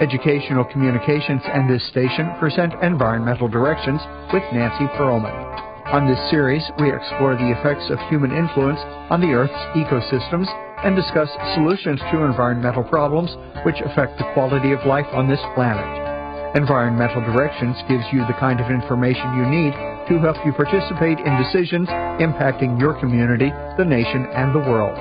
Educational Communications and this station present Environmental Directions with Nancy Pearlman. On this series, we explore the effects of human influence on the Earth's ecosystems and discuss solutions to environmental problems which affect the quality of life on this planet. Environmental Directions gives you the kind of information you need to help you participate in decisions impacting your community, the nation, and the world.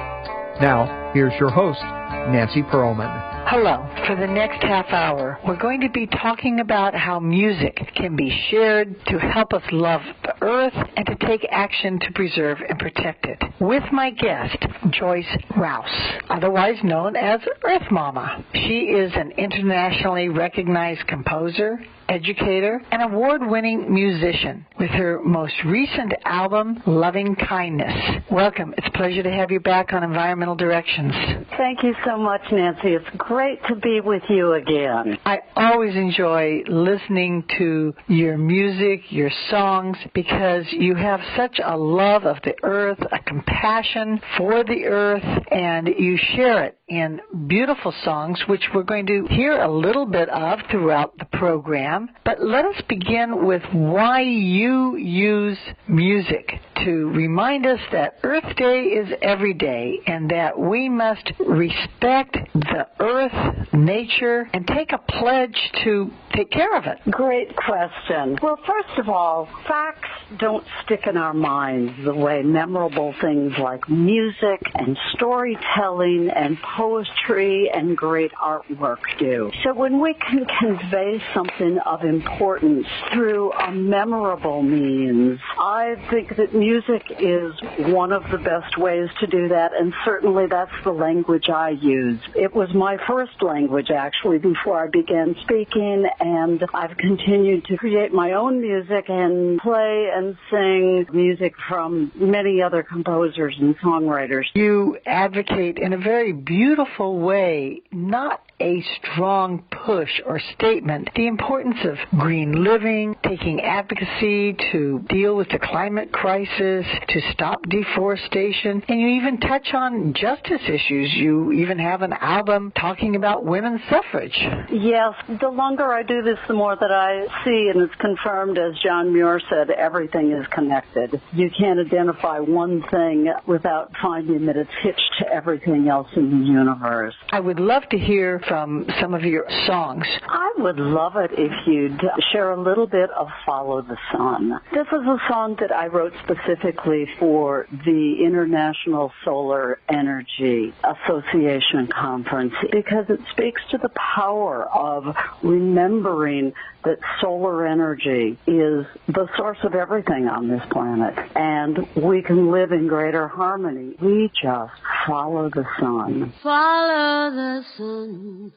Now, here's your host, Nancy Pearlman. Hello. For the next half hour, we're going to be talking about how music can be shared to help us love the earth and to take action to preserve and protect it. With my guest, Joyce Rouse, otherwise known as Earth Mama. She is an internationally recognized composer, educator, and award-winning musician with her most recent album, Loving Kindness. Welcome. It's a pleasure to have you back on Environmental Directions. Thank you so much, Nancy. It's great to be with you again. I always enjoy listening to your music, your songs, because you have such a love of the earth, a compassion for the earth, and you share it in beautiful songs, which we're going to hear a little bit of throughout the program. But let us begin with why you use music to remind us that Earth Day is every day and that we must respect the earth, nature, and take a pledge to take care of it. Great question. Well, first of all, facts don't stick in our minds the way memorable things like music and storytelling and poetry and great artwork do. So when we can convey something of importance through a memorable means, I think that music is one of the best ways to do that, and certainly that's the language I use. It was my first language, actually, before I began speaking, and I've continued to create my own music and play and sing music from many other composers and songwriters. You advocate in a very beautiful way, not a strong push or statement, the importance of green living, taking advocacy to deal with the climate crisis, to stop deforestation, and you even touch on justice issues. You even have an album talking about women's suffrage. Yes, the longer I do this, the more that I see, and it's confirmed, as John Muir said, everything is connected. You can't identify one thing without finding that it's hitched to everything else in the universe. I would love to hear from some of your songs. I would love it if you'd share a little bit of Follow the Sun. This is a song that I wrote specifically for the International Solar Energy Association conference because it speaks to the power of remembering that solar energy is the source of everything on this planet, and we can live in greater harmony. We just follow the sun. Follow the sun,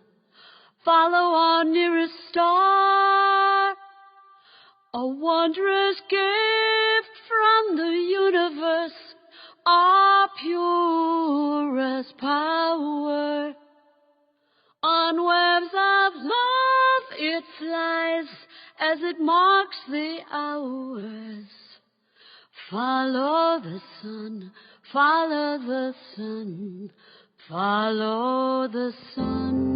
follow our nearest star, a wondrous gift from the universe, our purest power. On webs of love it flies as it marks the hours. Follow the sun, follow the sun, follow the sun.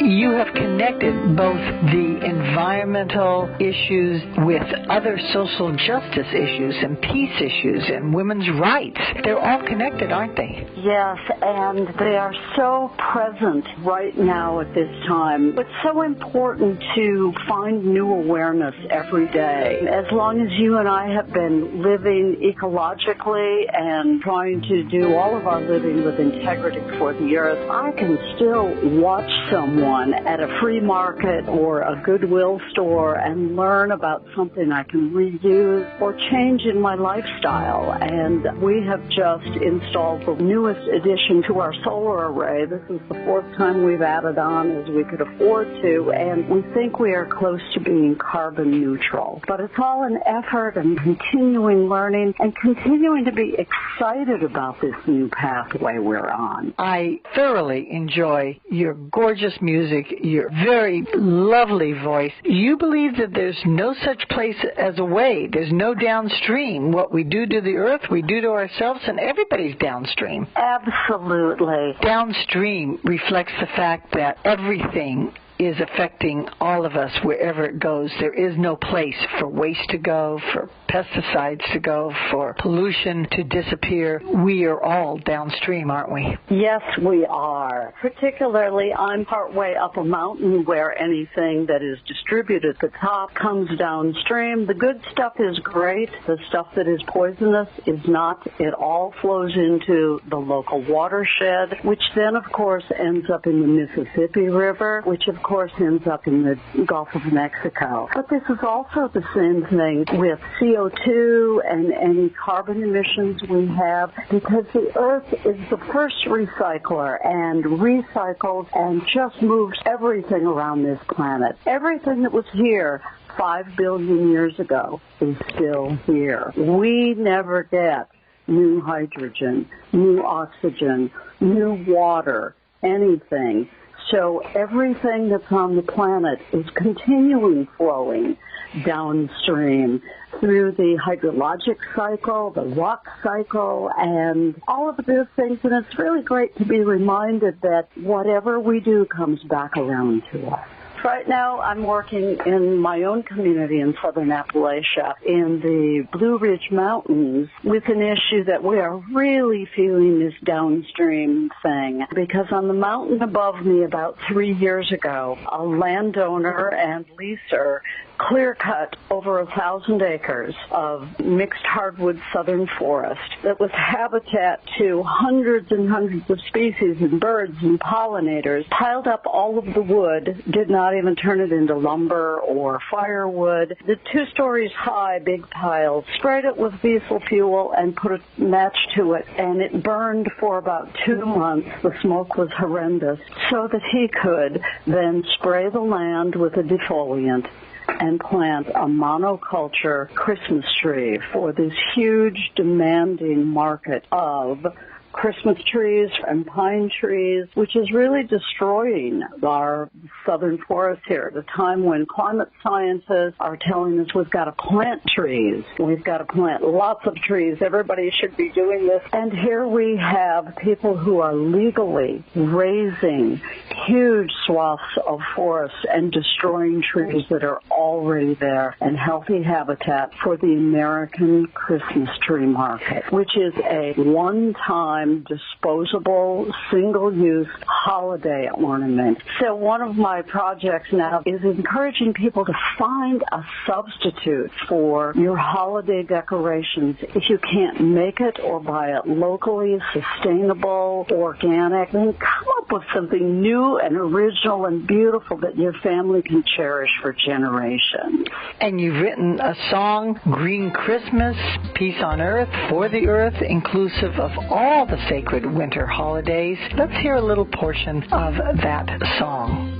You have connected both the environmental issues with other social justice issues and peace issues and women's rights. They're all connected, aren't they? Yes, and they are so present right now at this time. It's so important to find new awareness every day. As long as you and I have been living ecologically and trying to do all of our living with integrity for the earth, I can still watch someone at a free market or a Goodwill store and learn about something I can reuse or change in my lifestyle. And we have just installed the newest addition to our solar array. This is the fourth time we've added on as we could afford to, and we think we are close to being carbon neutral. But it's all an effort and continuing learning and continuing to be excited about this new pathway we're on. I thoroughly enjoy your gorgeous music, your very lovely voice. You believe that there's no such place as a way. There's no downstream. What we do to the earth, we do to ourselves, and everybody's downstream. Absolutely. Downstream reflects the fact that everything is affecting all of us wherever it goes. There is no place for waste to go, for pesticides to go, for pollution to disappear. We are all downstream, aren't we? Yes, we are. Particularly, I'm partway up a mountain where anything that is distributed at the top comes downstream. The good stuff is great. The stuff that is poisonous is not. It all flows into the local watershed, which then, of course, ends up in the Mississippi River, which, of course, ends up in the Gulf of Mexico. But this is also the same thing with CO2 and any carbon emissions we have, because the Earth is the first recycler and recycles and just moves everything around this planet. Everything that was here 5 billion years ago is still here. We never get new hydrogen, new oxygen, new water, anything. So everything that's on the planet is continuing flowing downstream through the hydrologic cycle, the rock cycle, and all of those things. And it's really great to be reminded that whatever we do comes back around to us. Right now, I'm working in my own community in southern Appalachia in the Blue Ridge Mountains with an issue that we are really feeling this downstream thing. Because on the mountain above me about 3 years ago, a landowner and leaser clear-cut over 1,000 acres of mixed hardwood southern forest that was habitat to hundreds and hundreds of species and birds and pollinators, piled up all of the wood, did not even turn it into lumber or firewood. The 2 stories high, big piles, sprayed it with diesel fuel and put a match to it, and it burned for about 2 months. The smoke was horrendous, so that he could then spray the land with a defoliant and plant a monoculture Christmas tree for this huge demanding market of Christmas trees and pine trees, which is really destroying our southern forest here at a time when climate scientists are telling us we've got to plant trees. We've got to plant lots of trees. Everybody should be doing this. And here we have people who are legally razing huge swaths of forest and destroying trees that are already there and healthy habitat for the American Christmas tree market, which is a one-time disposable, single-use holiday ornament. So one of my projects now is encouraging people to find a substitute for your holiday decorations. If you can't make it or buy it locally, sustainable, organic, then come up with something new and original and beautiful that your family can cherish for generations. And you've written a song, Green Christmas, Peace on Earth, for the Earth, inclusive of all the sacred winter holidays. Let's hear a little portion of that song.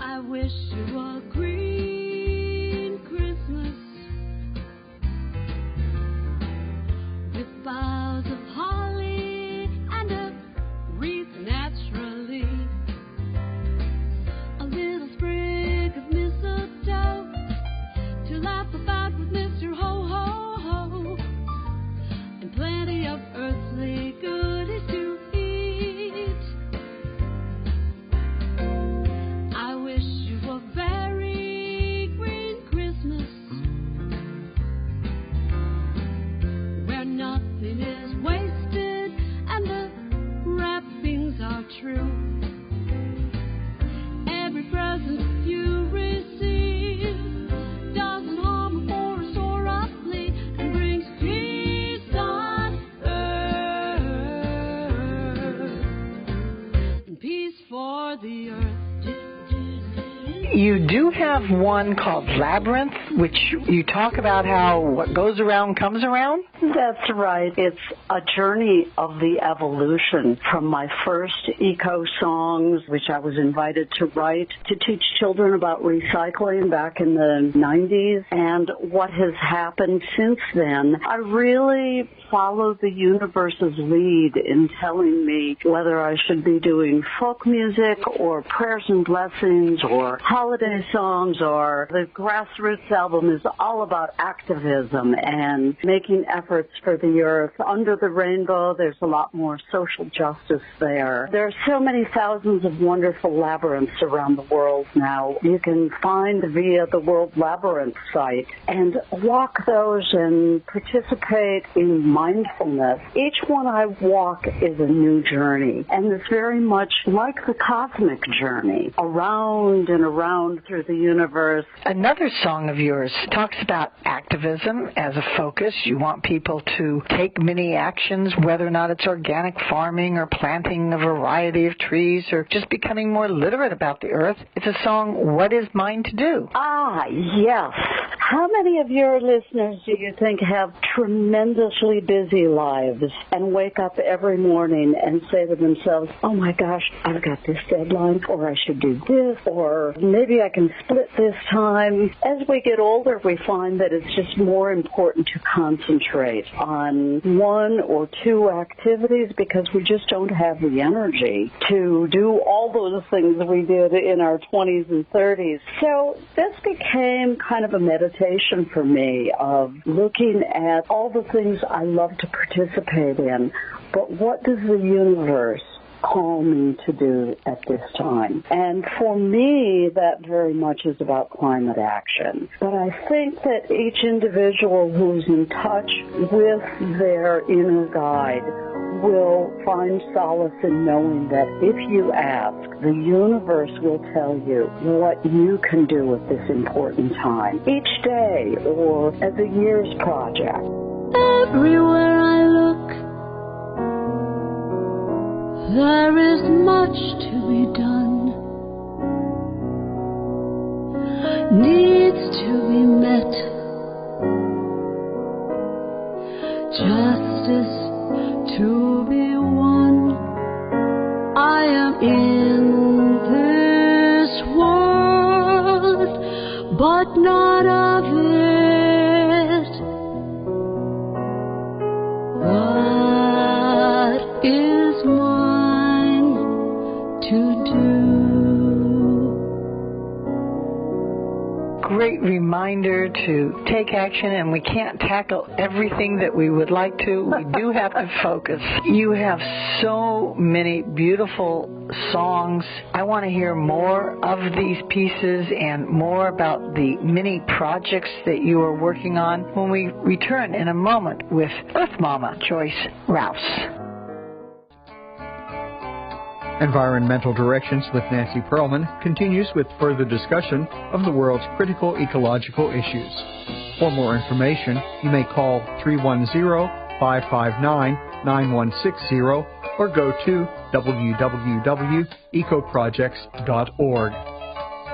I wish you a green Christmas with boughs of holly and a wreath naturally, a little sprig of mistletoe to laugh about with Mr. Ho Ho Ho, and plenty of true. Every present you receive doesn't harm a forest or a flea and brings peace on earth and peace for the earth. You do have one called Labyrinth, which you talk about how what goes around comes around? That's right. It's a journey of the evolution from my first eco songs, which I was invited to write to teach children about recycling back in the 90s, and what has happened since then. I really followed the universe's lead in telling me whether I should be doing folk music or prayers and blessings or holiday songs, or the Grassroots album is all about activism and making efforts for the earth. Under the rainbow, there's a lot more social justice there. There are so many thousands of wonderful labyrinths around the world now. You can find via the World Labyrinth site and walk those and participate in mindfulness. Each one I walk is a new journey, and it's very much like the cosmic journey, around and around through the universe. Another song of yours talks about activism as a focus. You want people to take many actions, whether or not it's organic farming or planting a variety of trees or just becoming more literate about the earth. It's a song, What Is Mine to Do? Ah, yes. How many of your listeners do you think have tremendously busy lives and wake up every morning and say to themselves, oh my gosh, I've got this deadline, or I should do this, or maybe I can split this time? As we get older, we find that it's just more important to concentrate on one or two activities because we just don't have the energy to do all those things we did in our 20s and 30s. So this became kind of a meditation for me of looking at all the things I love to participate in, but what does the universe call me to do at this time? And for me, that very much is about climate action. But I think that each individual who's in touch with their inner guide will find solace in knowing that if you ask, the universe will tell you what you can do at this important time, each day or as a year's project. Everywhere I look, there is much to be done, needs to be met, justice to be won. I am in this world, but not of it. What is mine to do? Great reminder to take action, and we can't tackle everything that we would like to. We do have to focus. You have so many beautiful songs. I want to hear more of these pieces and more about the many projects that you are working on when we return in a moment with Earth Mama Joyce Rouse. Environmental Directions with Nancy Pearlman continues with further discussion of the world's critical ecological issues. For more information, you may call 310-559-9160 or go to www.ecoprojects.org.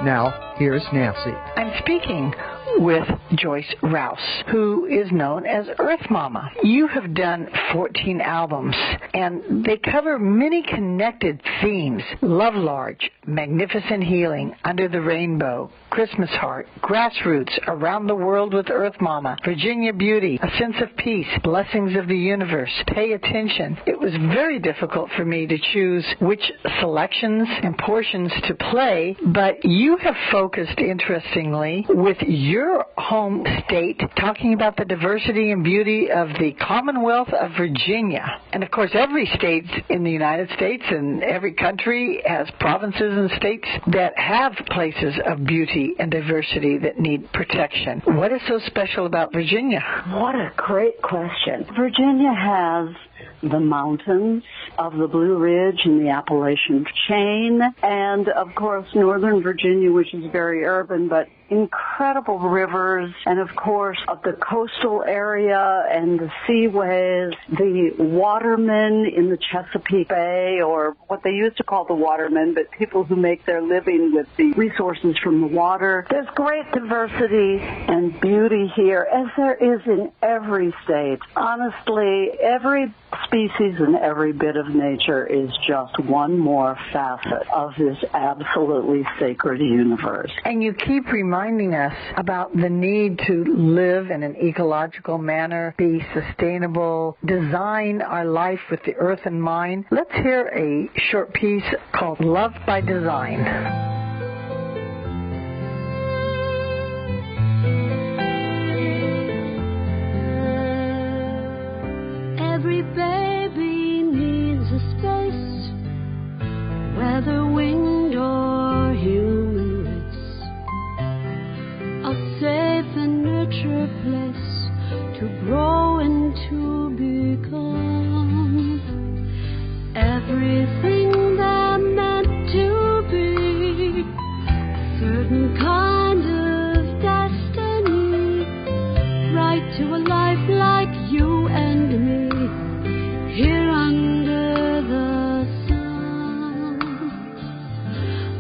Now, here's Nancy. I'm speaking with Joyce Rouse, who is known as Earth Mama. You have done 14 albums, and they cover many connected themes: Love Large, Magnificent Healing, Under the Rainbow, Christmas Heart, Grassroots, Around the World with Earth Mama, Virginia Beauty, A Sense of Peace, Blessings of the Universe, Pay Attention. It was very difficult for me to choose which selections and portions to play, but you have focused, interestingly, with your home state, talking about the diversity and beauty of the Commonwealth of Virginia. And of course, every state in the United States and every country has provinces and states that have places of beauty and diversity that need protection. What is so special about Virginia? What a great question. Virginia has the mountains of the Blue Ridge and the Appalachian chain, and of course Northern Virginia, which is very urban, but incredible rivers, and of course of the coastal area and the seaways, the watermen in the Chesapeake Bay, or what they used to call the watermen, but people who make their living with the resources from the water. There's great diversity and beauty here, as there is in every state. Honestly, every species and every bit of nature is just one more facet of this absolutely sacred universe. And you keep reminding us about the need to live in an ecological manner, be sustainable, design our life with the earth in mind. Let's hear a short piece called Love by Design. Every baby needs a space, whether winged or human race, a safe and nurture place to grow and to become everything they're meant to be, a certain kind of destiny, right to a life like you and me. Here under the sun,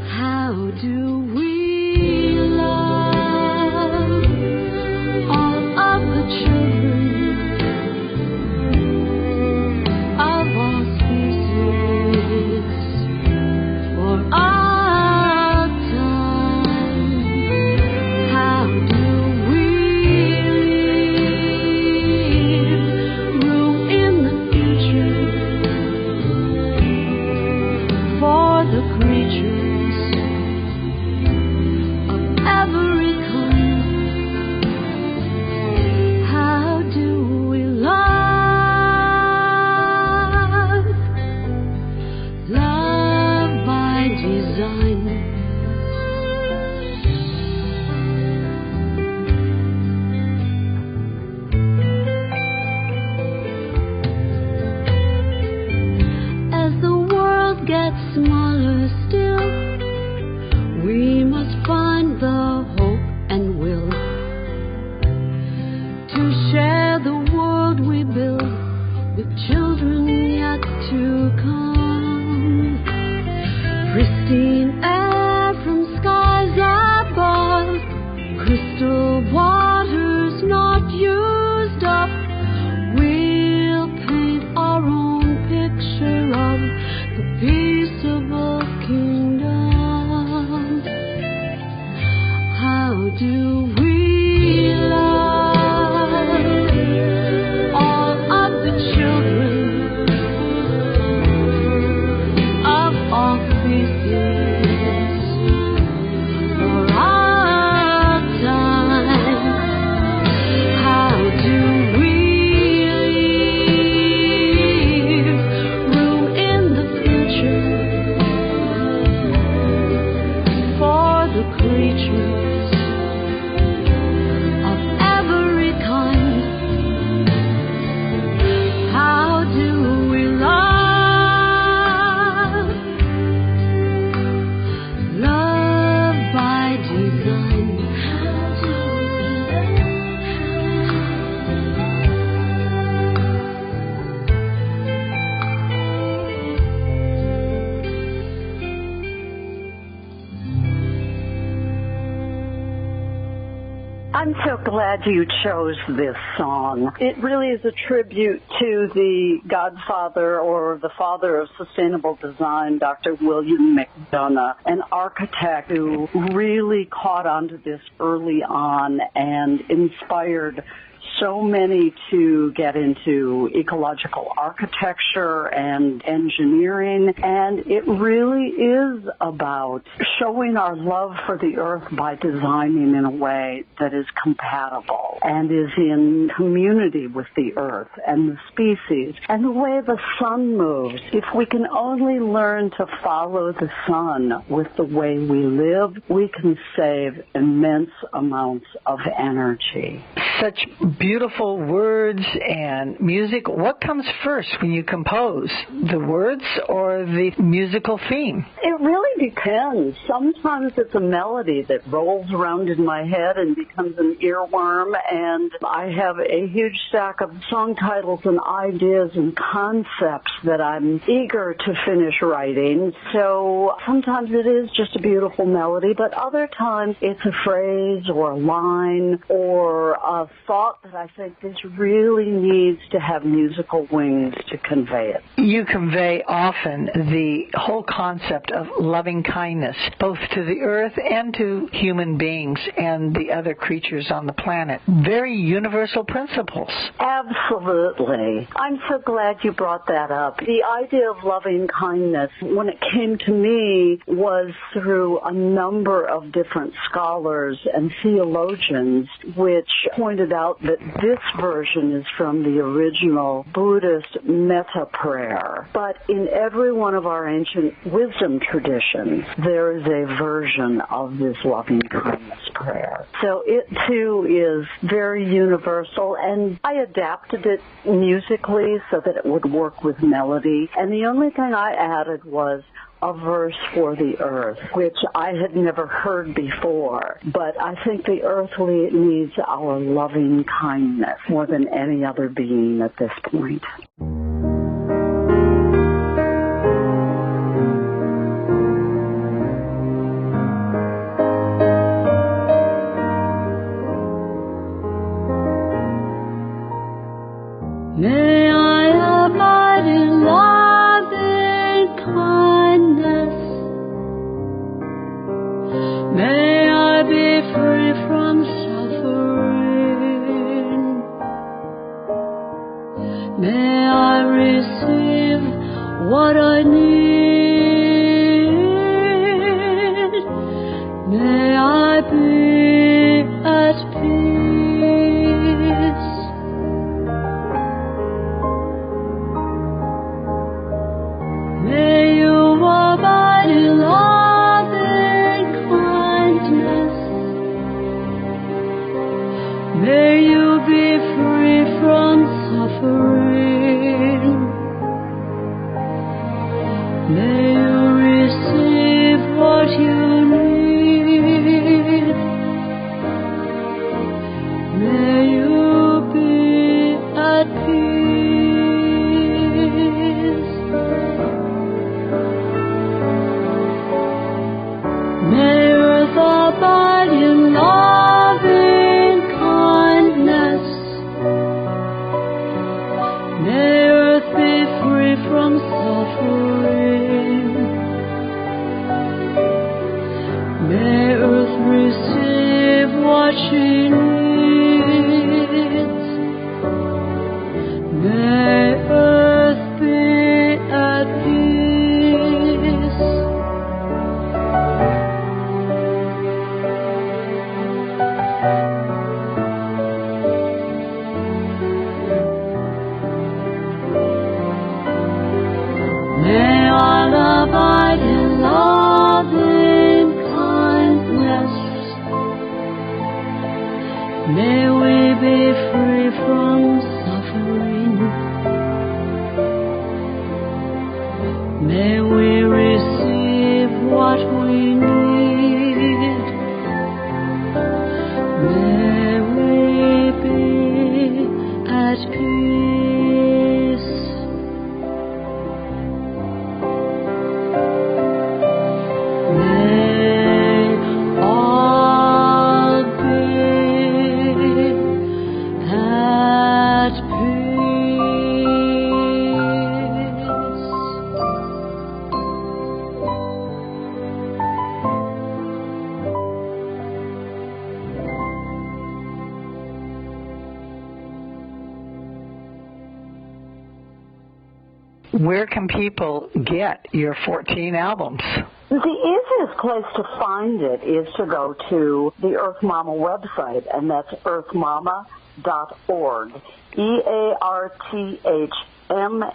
how do we love all of the children of all species for all time? How do we leave room in the for the creatures of every kind? How do we love by design? Gets smaller still, we must find the hope and will to share the world we build with children yet to come. Pristine air from skies above, crystal waters not used up. We'll paint our own picture of the peaceable kingdom. How do we love all of the children of all species for all time? How do we creatures of every kind? How do we love by design? I'm so glad you chose this song. It really is a tribute to the godfather or the father of sustainable design, Dr. William McDonough, an architect who really caught onto this early on and inspired so many to get into ecological architecture and engineering, and it really is about showing our love for the earth by designing in a way that is compatible and is in community with the earth and the species and the way the sun moves. If we can only learn to follow the sun with the way we live, we can save immense amounts of energy. such beautiful words and music. What comes first when you compose, the words or the musical theme? It really depends. Sometimes it's a melody that rolls around in my head and becomes an earworm, and I have a huge stack of song titles and ideas and concepts that I'm eager to finish writing. So sometimes it is just a beautiful melody, but other times it's a phrase or a line or a thought that I think this really needs to have musical wings to convey it. You convey often the whole concept of loving kindness, both to the earth and to human beings and the other creatures on the planet. Very universal principles. Absolutely. I'm so glad you brought that up. The idea of loving kindness, when it came to me, was through a number of different scholars and theologians, which pointed out that this version is from the original Buddhist metta prayer. But in every one of our ancient wisdom traditions, there is a version of this loving kindness prayer. So it too is very universal, and I adapted it musically so that it would work with melody. And the only thing I added was a verse for the earth, which I had never heard before. But I think the earth needs our loving kindness more than any other being at this point. May I abide in love and kindness. May I be free from suffering. May I receive what I need. May I be at peace. May you abide in love and kindness. May you be free from suffering. May you receive what you need. May you be at peace. May earth abide in loving kindness. May earth be free from suffering. May earth receive what she needs. May earth be at peace. May all abide in loving kindness. May we be free from suffering. May we receive what we need. May we be at peace. May all be at peace. Where can people get your 14 albums? The easiest place to find it is to go to the Earth Mama website, and that's earthmama.org. EARTHMAMA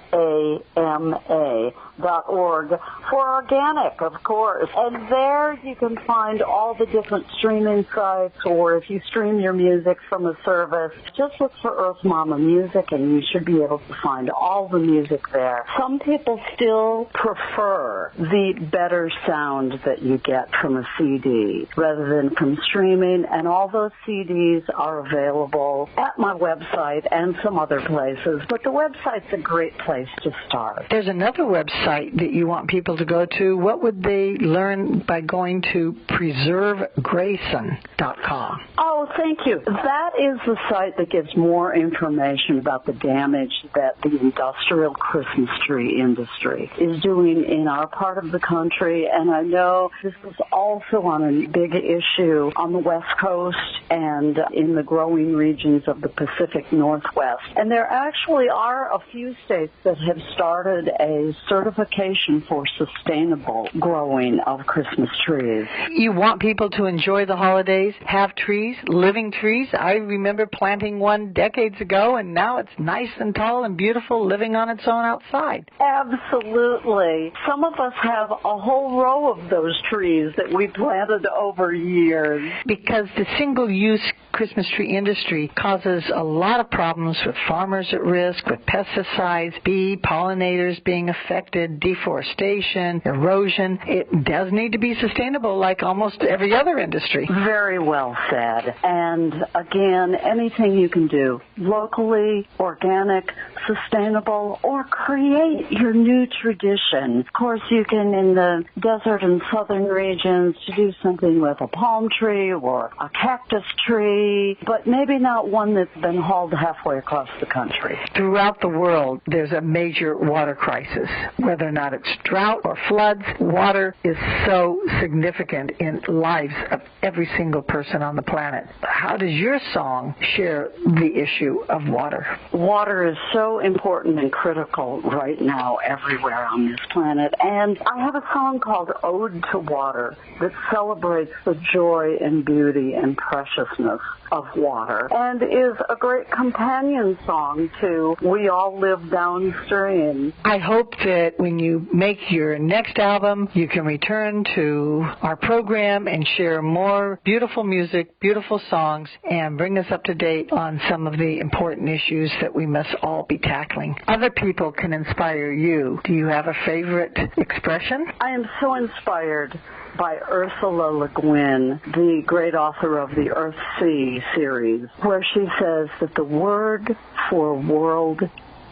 www.earthmama.org for organic, of course. And there you can find all the different streaming sites, or if you stream your music from a service, just look for Earth Mama Music and you should be able to find all the music there. Some people still prefer the better sound that you get from a CD rather than from streaming, and all those CDs are available at my website and some other places, but the website's a great place to start. There's another website that you want people to go to. What would they learn by going to preservegrayson.com? Oh, thank you. That is the site that gives more information about the damage that the industrial Christmas tree industry is doing in our part of the country. And I know this is also on a big issue on the West Coast and in the growing regions of the Pacific Northwest. And there actually are a few states that have started a certification for sustainable growing of Christmas trees. You want people to enjoy the holidays, have trees, living trees. I remember planting one decades ago, and now it's nice and tall and beautiful, living on its own outside. Absolutely. Some of us have a whole row of those trees that we planted over years. Because the single-use Christmas tree industry causes a lot of problems with farmers at risk, with pesticides, bee pollinators being affected, deforestation, erosion. It does need to be sustainable like almost every other industry. Very well said. And again, anything you can do, locally, organic, sustainable, or create your new tradition. Of course, you can, in the desert and southern regions, to do something with a palm tree or a cactus tree, but maybe not one that's been hauled halfway across the country. Throughout the world, there's a major water crisis. Whether or not it's drought or floods, water is so significant in lives of every single person on the planet. How does your song share the issue of water? Water is so important and critical right now everywhere on this planet. And I have a song called Ode to Water that celebrates the joy and beauty and preciousness of water, and is a great companion song to We All Live Downstream. I hope that when you make your next album, you can return to our program and share more beautiful music, beautiful songs, and bring us up to date on some of the important issues that we must all be tackling. Other people can inspire you. Do you have a favorite expression? I am so inspired by Ursula Le Guin, the great author of the Earthsea series, where she says that the word for world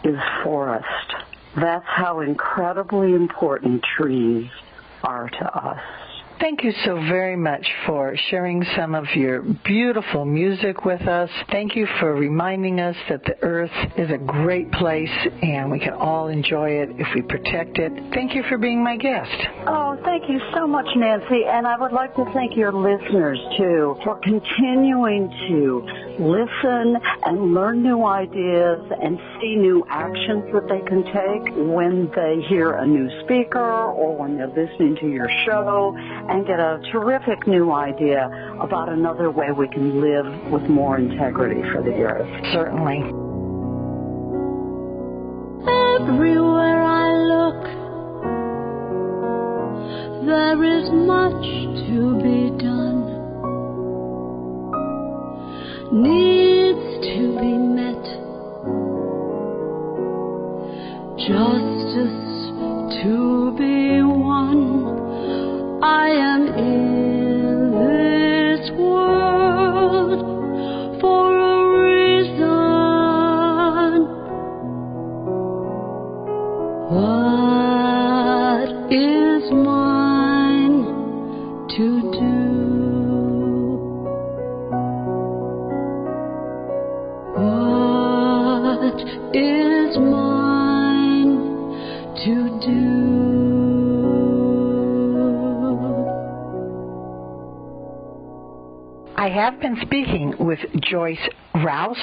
is forest. That's how incredibly important trees are to us. Thank you so very much for sharing some of your beautiful music with us. Thank you for reminding us that the earth is a great place and we can all enjoy it if we protect it. Thank you for being my guest. Oh, thank you so much, Nancy. And I would like to thank your listeners, too, for continuing to listen and learn new ideas and see new actions that they can take when they hear a new speaker or when they're listening to your show, and get a terrific new idea about another way we can live with more integrity for the earth. Certainly. Everywhere I look, there is much to be done. Needs to be met. Justice to be won. I am in this world for a reason. What is mine to do? What is mine to do? I have been speaking with Joyce Rouse,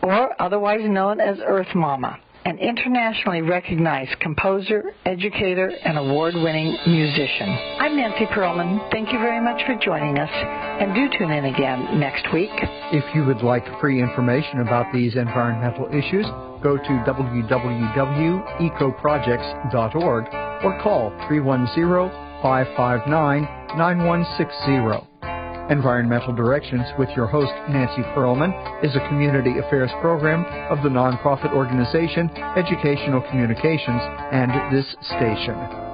or otherwise known as Earth Mama. an internationally recognized composer, educator, and award-winning musician. I'm Nancy Pearlman. Thank you very much for joining us, and do tune in again next week. If you would like free information about these environmental issues, go to www.ecoprojects.org or call 310-559-9160. Environmental Directions with your host, Nancy Pearlman, is a community affairs program of the nonprofit organization Educational Communications and this station.